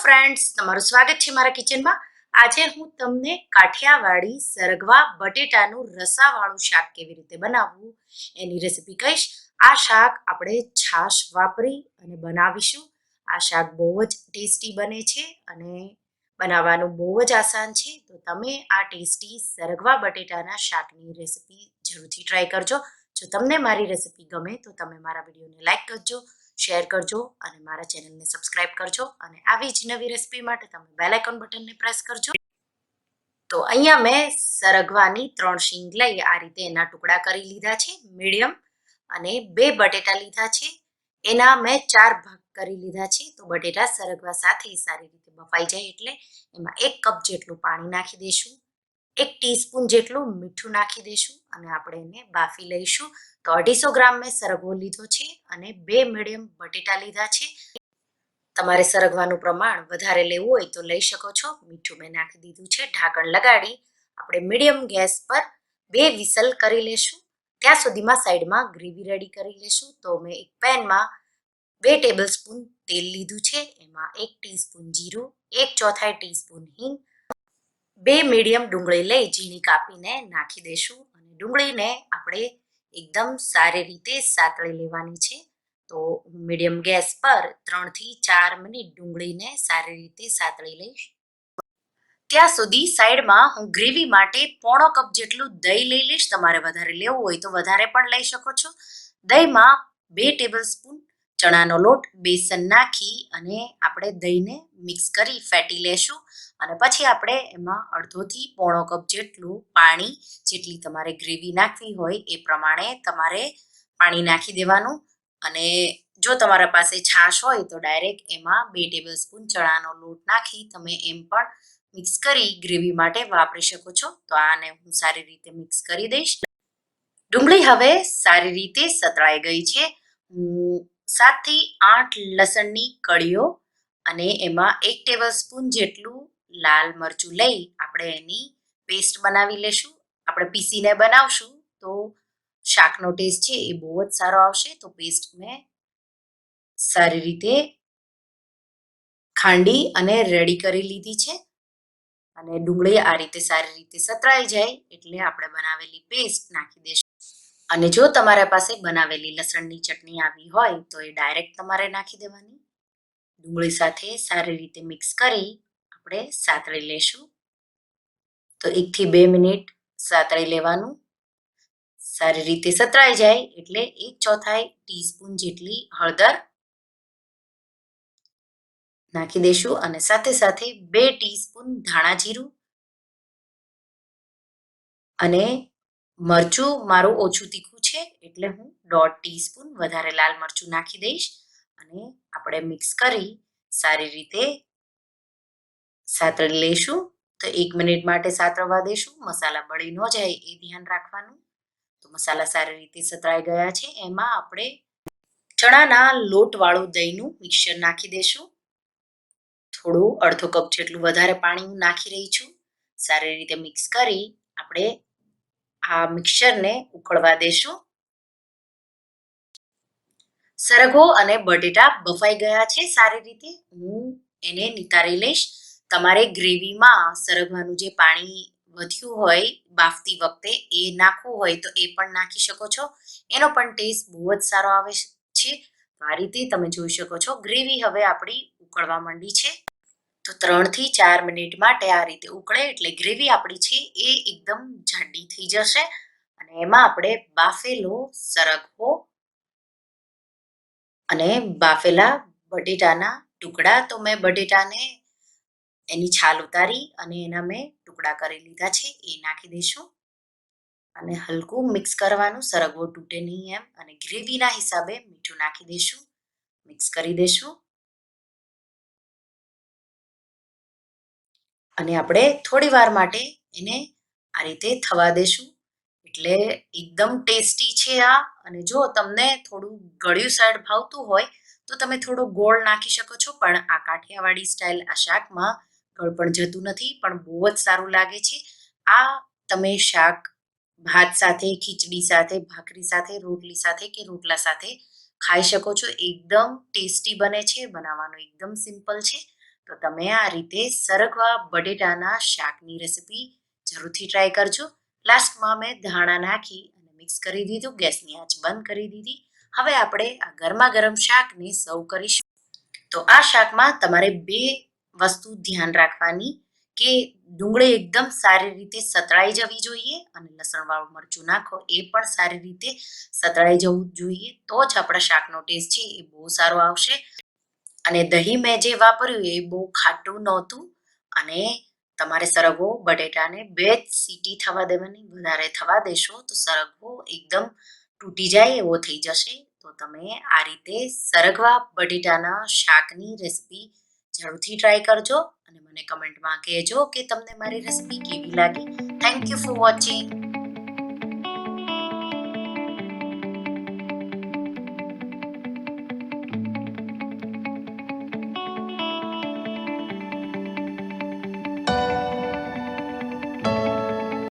Friends, તમારું સ્વાગત છે મારા કિચનમાં. આજે હું તમને કાઠિયાવાડી સરગવા બટેટાનું રસાવાળું શાક કેવી રીતે બનાવવું એની રેસીપી કહીશ. આ શાક આપણે છાશ વાપરી અને બનાવીશું. આ શાક બહુ જ ટેસ્ટી બને છે અને બનાવવાનું બહુ જ આસાન છે. તો તમે આ ટેસ્ટી સરગવા બટેટાના શાકની રેસીપી જરૂરથી ટ્રાય કરજો. જો તમને મારી રેસીપી ગમે તો તમે મારા વિડીયોને લાઈક કરજો, શેર કરજો અને મારા ચેનલને સબસ્ક્રાઇબ કરજો. અને આવી જ નવી રેસીપી માટે તમે બેલ આઇકોન બટનને પ્રેસ કરજો. તો અહીંયા મેં સરગવાની 3 શીંગ લઈ આ રીતે એના ટુકડા કરી લીધા છે મીડિયમ, અને 2 બટેટા લીધા છે, એના મેં 4 ભાગ કરી લીધા છે. તો બટેટા સરગવા સાથે સારી રીતે બફાઈ જાય એટલે એમાં 1 કપ જેટલું પાણી નાખી દઈશું, 1 ટીસ્પૂન જેટલું મીઠું નાખી દઈશું અને આપણે એને બાફી લઈશું. તો 250 ગ્રામ મેં સરગવો લીધો છે અને 2 મીડિયમ બટેટા લીધા છે. તમારે સરગવાનું પ્રમાણ વધારે લેવું હોય તો લઈ શકો છો. મીઠું મેં નાખી દીધું છે. ઢાંકણ લગાડી આપણે મીડિયમ ગેસ પર 2 વિસલ કરી લેશું. ત્યાં સુધીમાં સાઈડમાં ગ્રેવી રેડી કરી લેશું. તો મેં એક પેનમાં 2 ટેબલસ્પૂન તેલ લીધું છે, એમાં 1 ટીસ્પૂન જીરું, 1/4 ટીસ્પૂન હિંગ, 2 મીડિયમ ડુંગળી લઈ ઝીણી કાપીને નાખી દઈશું. અને ડુંગળીને આપણે એકદમ સારી રીતે સાતળી લેવાની છે. તો હું મીડિયમ ગેસ પર 3 થી 4 મિનિટ ડુંગળીને સારી રીતે સાતળી લઈશ. ત્યાં સુધી સાઈડમાં હું ગ્રેવી માટે 1/4 કપ જેટલું દહીં લઈ લઈશ. તમારે વધારે લેવું હોય તો વધારે પણ લઈ શકો છો. દહીંમાં 2 ટેબલસ્પૂન ચણાનો લોટ, બેસન નાખી અને આપણે દહીંને મિક્સ કરી ફેટી લેશું. અને પછી આપણે એમાં 1/2 થી 1/4 કપ જેટલું પાણી, જેટલી તમારે ગ્રેવી નાખવી હોય એ પ્રમાણે તમારે પાણી નાખી દેવાનું. અને જો તમારા પાસે છાશ હોય તો ડાયરેક્ટ એમાં 2 ટેબલસ્પૂન ચણાનો લોટ નાખી તમે એમ પણ મિક્સ કરી ગ્રેવી માટે વાપરી શકો છો. તો આને હું સારી રીતે મિક્સ કરી દઈશ. ડુંગળી હવે સારી રીતે સતળાઈ ગઈ છે. હું 7 થી 8 લસણની કળીઓ અને એમાં 1 ટેબલસ્પૂન જેટલું લાલ મરચું લઈ આપણે એની પેસ્ટ બનાવી લેશું. આપણે પીસીને બનાવશું તો શાકનો ટેસ્ટ છે એ બહુ જ સારો આવશે. તો પેસ્ટ મેં સારી રીતે ખાંડી અને રેડી કરી લીધી છે. અને ડુંગળી આ રીતે સારી રીતે સતળાઈ જાય એટલે આપણે બનાવેલી પેસ્ટ નાખી દઈશું. અને જો તમારા પાસે બનાવેલી લસણની ચટણી આવી હોય તો એ ડાયરેક્ટ તમારે નાખી દેવાની. ડુંગળી સાથે સારી રીતે મિક્સ કરી આપણે સાતળી લેશું. તો 1 થી 2 મિનિટ સાતળી લેવાનું. સારી રીતે સતળાઈ જાય એટલે 1/4 ટીસ્પૂન જેટલી હળદર નાખી દઈશું અને સાથે સાથે 2 ટીસ્પૂન ધાણા જીરું, અને મરચું મારું ઓછું તીખું છે એટલે હું 1/2 ટીસ્પૂન વધારે લાલ મરચું નાખી દઈશ. અને આપણે મિક્સ કરી સારી રીતે સાતળી લઈશું. તો 1 મિનિટ માટે સાતળવા દઈશું. મસાલા બળી ન જાય એ ધ્યાન રાખવાનું. તો મસાલા સારી રીતે સતળાઈ ગયા છે. એમાં આપણે ચણાના લોટવાળું દહીંનું મિક્સર નાખી દઈશું. થોડું 1/2 કપ જેટલું વધારે પાણી હું નાખી રહી છું. સારી રીતે મિક્સ કરી આપણે આ મિક્સરને ઉકળવા દેશું. સરગવો અને બટેટા બફાઈ ગયા છે સારી રીતે. હું એને નિતારી લઈશ. તમારે ગ્રેવીમાં સરગવાનું જે પાણી વધ્યું હોય બાફતી વખતે એ નાખવું હોય તો એ પણ નાખી શકો છો. એનો પણ ટેસ્ટ બહુ જ સારો આવે છે. આ રીતે તમે જોઈ શકો છો ગ્રેવી હવે આપણી ઉકળવા માંડી છે. તો 3 થી 4 મિનિટ માટે આ રીતે ઉકળે એટલે ગ્રેવી આપણી છે એ એકદમ જાડી થઈ જશે. અને એમાં આપણે બાફેલો સરગવો અને બાફેલા બટેટાના ટુકડા, તો મેં બટેટાને એની છાલ ઉતારી અને એના મેં ટુકડા કરી લીધા છે એ નાખી દઈશું. અને હલકું મિક્સ કરવાનું, સરગવો તૂટે નહીં એમ. અને ગ્રેવીના હિસાબે મીઠું નાખી દઈશું. મિક્સ કરી દઈશું. અને આપણે થોડી વાર માટે એને આ રીતે થવા દેશું. એટલે એકદમ ટેસ્ટી છે આ. અને જો તમને થોડું ગળ્યું સાઈડ ભાવતું હોય તો તમે થોડો ગોળ નાખી શકો છો. પણ આ કાઠિયાવાડી સ્ટાઇલ આ શાકમાં ગળ પણ જતું નથી, પણ બહુ જ સારું લાગે છે. આ તમે શાક ભાત સાથે, ખીચડી સાથે, ભાખરી સાથે, રોટલી સાથે કે રોટલા સાથે ખાઈ શકો છો. એકદમ ટેસ્ટી બને છે. બનાવવાનું એકદમ સિમ્પલ છે. તો તમે આ રીતે સરગવા બટેટાના શાકની રેસીપી જરૂરથી ટ્રાય કરજો. લાસ્ટમાં મેં ધાણા નાખી અને મિક્સ કરી દીધું, ગેસની આંચ બંધ કરી દીધી. હવે આપણે આ ગરમા ગરમ શાકને સર્વ કરીશું. તો આ શાકમાં તમારે બે વસ્તુ ધ્યાન રાખવાની કે ડુંગળી એકદમ સારી રીતે સતળાઈ જવી જોઈએ અને લસણવાળું મરચું નાખો એ પણ સારી રીતે સતળાઈ જવું જોઈએ, તો જ આપણા શાકનો ટેસ્ટ છે એ બહુ સારો આવશે. અને દહીં મેં જે વાપર્યું એ બહુ ખાટું નહોતું. અને તમારે સરગવો બટેટાને 2 જ સીટી થવા દેવાની, વધારે થવા દેશો તો સરગવો એકદમ તૂટી જાય એવો થઈ જશે. તો તમે આ રીતે સરગવા બટેટાના શાકની રેસીપી જરૂરથી ટ્રાય કરજો અને મને કમેન્ટમાં કહેજો કે તમને મારી રેસીપી કેવી લાગી. Thank you for watching.